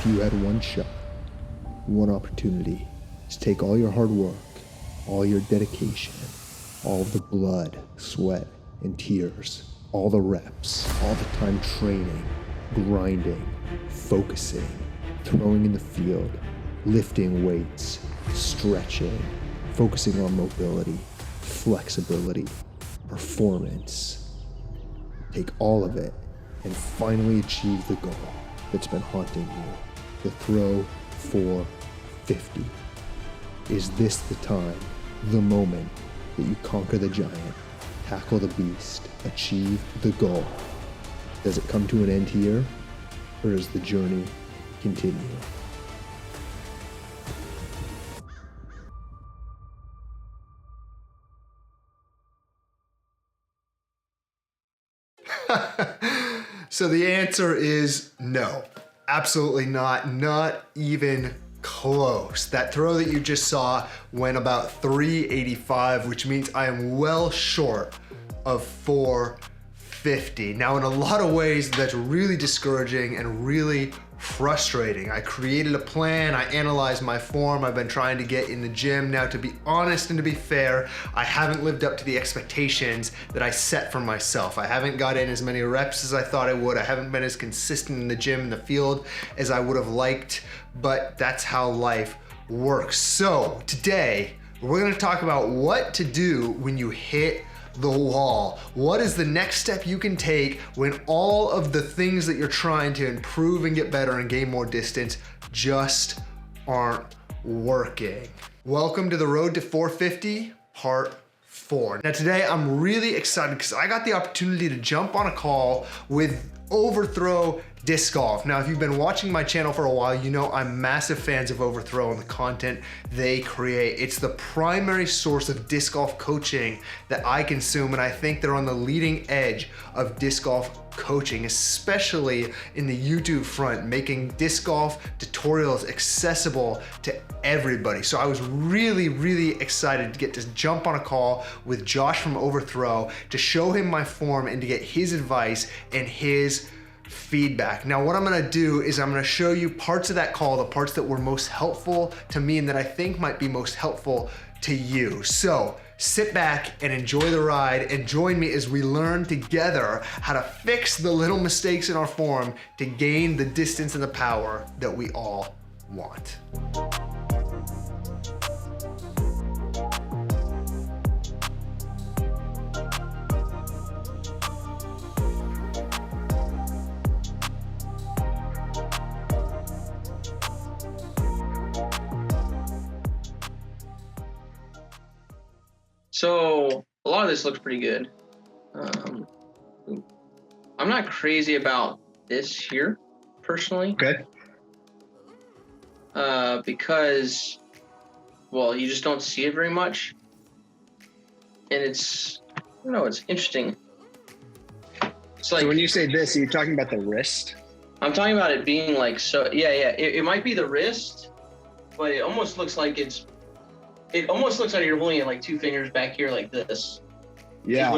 you had one shot, one opportunity to take all your hard work, all your dedication, all the blood, sweat, and tears, all the reps, all the time training, grinding, focusing, throwing in the field, lifting weights, stretching, focusing on mobility, flexibility, performance. Take all of it and finally achieve the goal that's been haunting you, the throw 450. Is this the time, the moment that you conquer the giant, tackle the beast, achieve the goal? Does it come to an end here, or does the journey continue? So the answer is no, absolutely not even close. That throw that you just saw went about 385, which means I am well short of 450. Now, in a lot of ways, that's really discouraging and really frustrating. I created a plan, I analyzed my form, I've been trying to get in the gym. Now, to be honest and to be fair, I haven't lived up to the expectations that I set for myself. I haven't got in as many reps as I thought I would. I haven't been as consistent in the gym, in the field, as I would have liked, but that's how life works. So today, we're gonna talk about what to do when you hit the wall. What is the next step you can take when all of the things that you're trying to improve and get better and gain more distance just aren't working? Welcome to the Road to 450, part 4. Now today I'm really excited because I got the opportunity to jump on a call with Overthrow Disc Golf. Now, if you've been watching my channel for a while, you know I'm massive fans of Overthrow and the content they create. It's the primary source of disc golf coaching that I consume, and I think they're on the leading edge of disc golf coaching, especially in the YouTube front, making disc golf tutorials accessible to everybody. So I was really excited to get to jump on a call with Josh from Overthrow to show him my form and to get his advice and his feedback. Now, what I'm gonna do is I'm gonna show you parts of that call, the parts that were most helpful to me and that I think might be most helpful to you. So sit back and enjoy the ride and join me as we learn together how to fix the little mistakes in our form to gain the distance and the power that we all want. So a lot of this looks pretty good. I'm not crazy about this here, personally. Okay. Because, well, you just don't see it very much. And it's, I don't know, it's interesting. It's like, so when you say this, are you talking about the wrist? I'm talking about it being like, so, yeah. It might be the wrist, but it almost looks like it almost looks like you're holding it like two fingers back here like this. Yeah.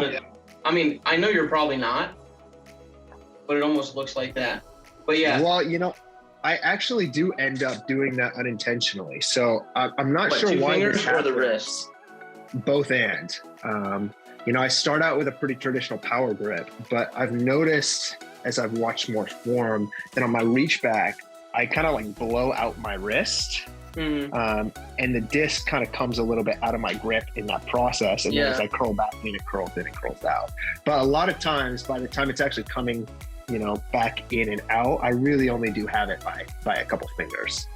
I mean, I know you're probably not, but it almost looks like that. But yeah. Well, you know, I actually do end up doing that unintentionally. So I'm not sure two why. Two fingers this or the happens. wrist? Both and. You know, I start out with a pretty traditional power grip, but I've noticed as I've watched more form that on my reach back, I kind of like blow out my wrist. Mm-hmm. And the disc kind of comes a little bit out of my grip in that process. And then as I curl back in, it curls in and curls out. But a lot of times, by the time it's actually coming, you know, back in and out, I really only do have it by a couple fingers.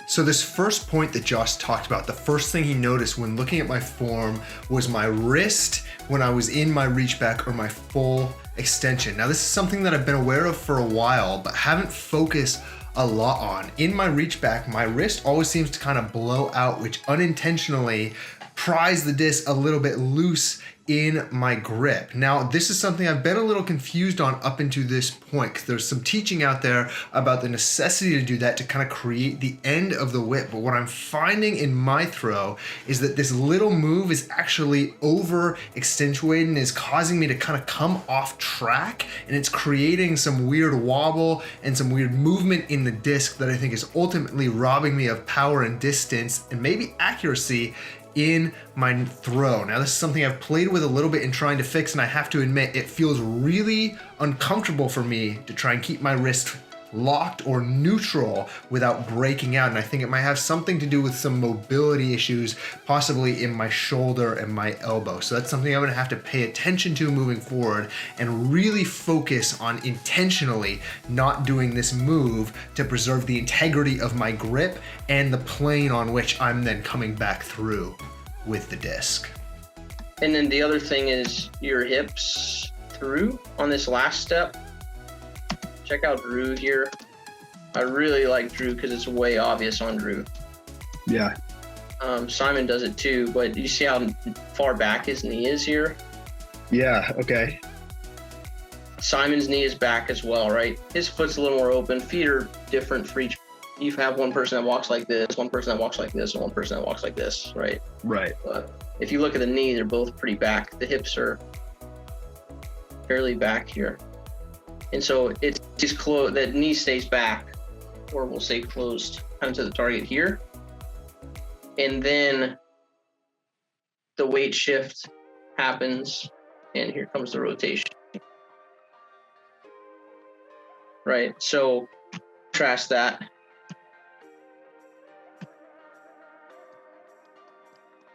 So this first point that Josh talked about, the first thing he noticed when looking at my form was my wrist when I was in my reach back or my full extension. Now, this is something that I've been aware of for a while, but haven't focused a lot on. In my reach back, my wrist always seems to kind of blow out, which unintentionally prise the disc a little bit loose in my grip. Now, this is something I've been a little confused on up into this point, because there's some teaching out there about the necessity to do that to kind of create the end of the whip. But what I'm finding in my throw is that this little move is actually over accentuated and is causing me to kind of come off track, and it's creating some weird wobble and some weird movement in the disc that I think is ultimately robbing me of power and distance and maybe accuracy in my throw. Now, this is something I've played with a little bit in trying to fix, and I have to admit it feels really uncomfortable for me to try and keep my wrist locked or neutral without breaking out, and I think it might have something to do with some mobility issues, possibly in my shoulder and my elbow. So that's something I'm gonna have to pay attention to moving forward and really focus on intentionally not doing this move to preserve the integrity of my grip and the plane on which I'm then coming back through with the disc. And then the other thing is your hips through on this last step. Check out Drew here. I really like Drew because it's way obvious on Drew. Yeah. Simon does it too, but you see how far back his knee is here? Yeah, okay. Simon's knee is back as well, right? His foot's a little more open. Feet are different for each. You have one person that walks like this, one person that walks like this, and one person that walks like this, right? Right. But if you look at the knee, they're both pretty back. The hips are fairly back here. And so it's just close, that knee stays back, or we'll say closed, kind of to the target here. And then the weight shift happens, and here comes the rotation. Right, so contrast that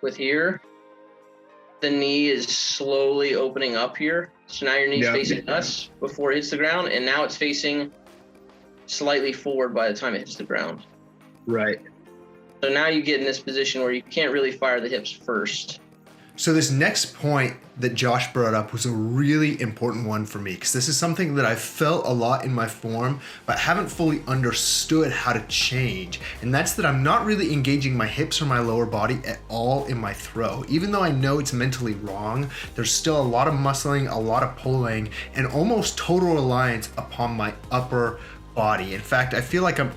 with here. The knee is slowly opening up here. So now your knee's facing us before it hits the ground, and now it's facing slightly forward by the time it hits the ground. Right. So now you get in this position where you can't really fire the hips first. So this next point that Josh brought up was a really important one for me, because this is something that I've felt a lot in my form, but haven't fully understood how to change. And that's that I'm not really engaging my hips or my lower body at all in my throw. Even though I know it's mentally wrong, there's still a lot of muscling, a lot of pulling, and almost total reliance upon my upper body. In fact, I feel like I'm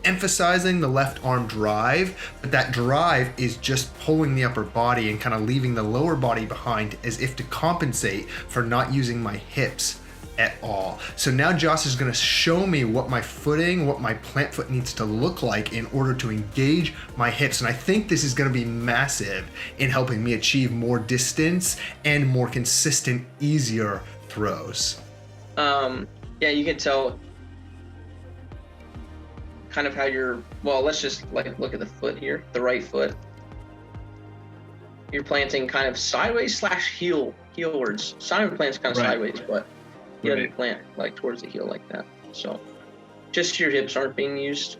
emphasizing the left arm drive, but that drive is just pulling the upper body and kind of leaving the lower body behind, as if to compensate for not using my hips at all. So now Josh is going to show me what my footing, what my plant foot needs to look like in order to engage my hips. And I think this is going to be massive in helping me achieve more distance and more consistent, easier throws. Yeah, you can tell kind of how you're, well, let's just like look at the foot here, the right foot. You're planting kind of sideways / heelwards. Simon plants kind of sideways, but he doesn't plant like towards the heel like that. So just your hips aren't being used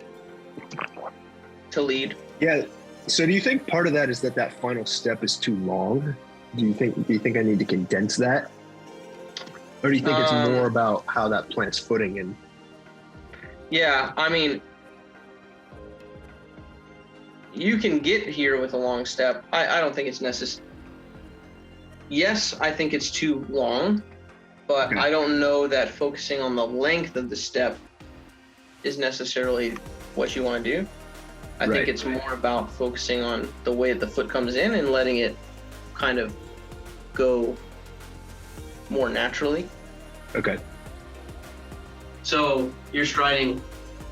to lead. Yeah. So do you think part of that is that final step is too long? Do you think I need to condense that? Or do you think it's more about how that plants footing and? Yeah, I mean, you can get here with a long step. I don't think it's necessary. Yes, I think it's too long, but I don't know that focusing on the length of the step is necessarily what you want to do. I think it's more about focusing on the way that the foot comes in and letting it kind of go more naturally. Okay. So you're striding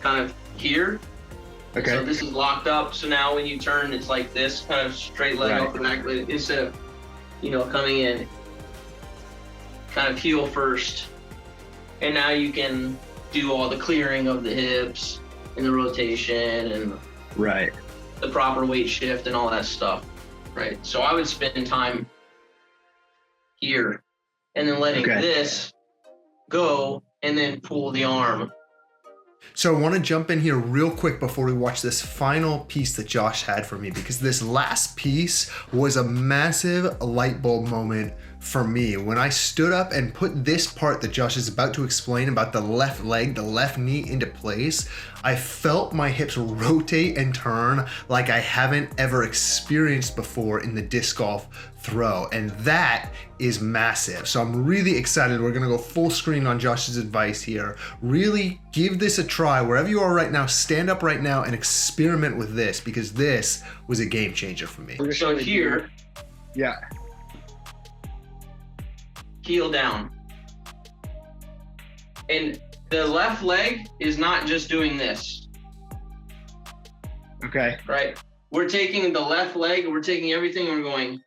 kind of here. Okay. So this is locked up. So now when you turn, it's like this, kind of straight leg off the back leg, instead of, coming in kind of heel first. And now you can do all the clearing of the hips and the rotation and the proper weight shift and all that stuff, right? So I would spend time here and then letting this go and then pull the arm. So I want to jump in here real quick before we watch this final piece that Josh had for me, because this last piece was a massive light bulb moment for me. When I stood up and put this part that Josh is about to explain about the left leg, the left knee into place, I felt my hips rotate and turn like I haven't ever experienced before in the disc golf throw. And that is massive. So I'm really excited. We're gonna go full screen on Josh's advice here. Really give this a try. Wherever you are right now, stand up right now and experiment with this, because this was a game changer for me. So here, Yeah. heel down. And the left leg is not just doing this, Okay. right? We're taking the left leg, we're taking everything, and we're going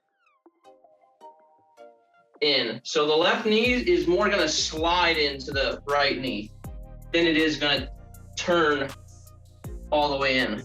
in. So the left knee is more gonna slide into the right knee than it is gonna turn all the way in.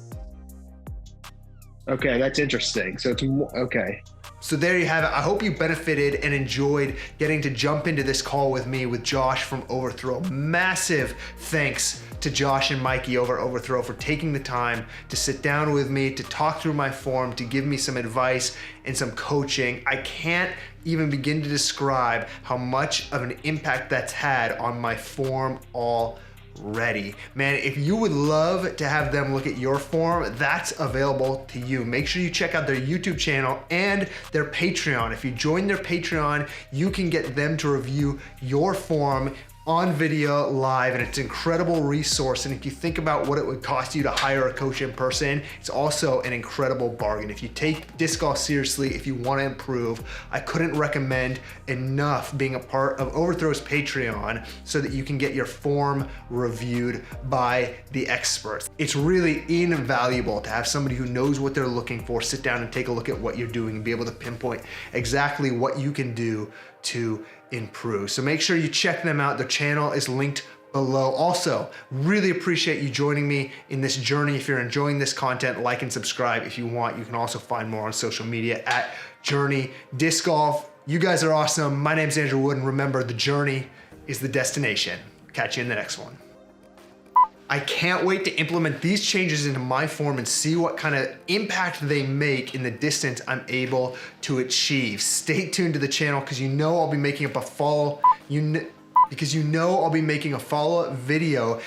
Okay, that's interesting. So it's more, okay. So there you have it. I hope you benefited and enjoyed getting to jump into this call with me with Josh from Overthrow. Massive thanks to Josh and Mikey over at Overthrow for taking the time to sit down with me, to talk through my form, to give me some advice and some coaching. I can't even begin to describe how much of an impact that's had on my form already. Man, if you would love to have them look at your form, that's available to you. Make sure you check out their YouTube channel and their Patreon. If you join their Patreon, you can get them to review your form on video live, and it's an incredible resource. And if you think about what it would cost you to hire a coach in person, it's also an incredible bargain. If you take disc golf seriously, if you want to improve, I couldn't recommend enough being a part of Overthrow's Patreon so that you can get your form reviewed by the experts. It's really invaluable to have somebody who knows what they're looking for sit down and take a look at what you're doing and be able to pinpoint exactly what you can do to improve. So make sure you check them out. Their channel is linked below. Also, really appreciate you joining me in this journey. If you're enjoying this content, like and subscribe. If you want, you can also find more on social media at Journey Disc Golf. You guys are awesome. My name's Andrew Wood, and remember, the journey is the destination. Catch you in the next one. I can't wait to implement these changes into my form and see what kind of impact they make in the distance I'm able to achieve. Stay tuned to the channel because you know I'll be making up a follow-up video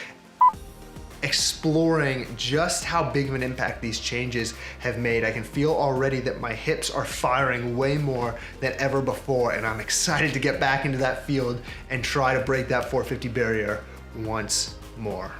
exploring just how big of an impact these changes have made. I can feel already that my hips are firing way more than ever before, and I'm excited to get back into that field and try to break that 450 barrier once more.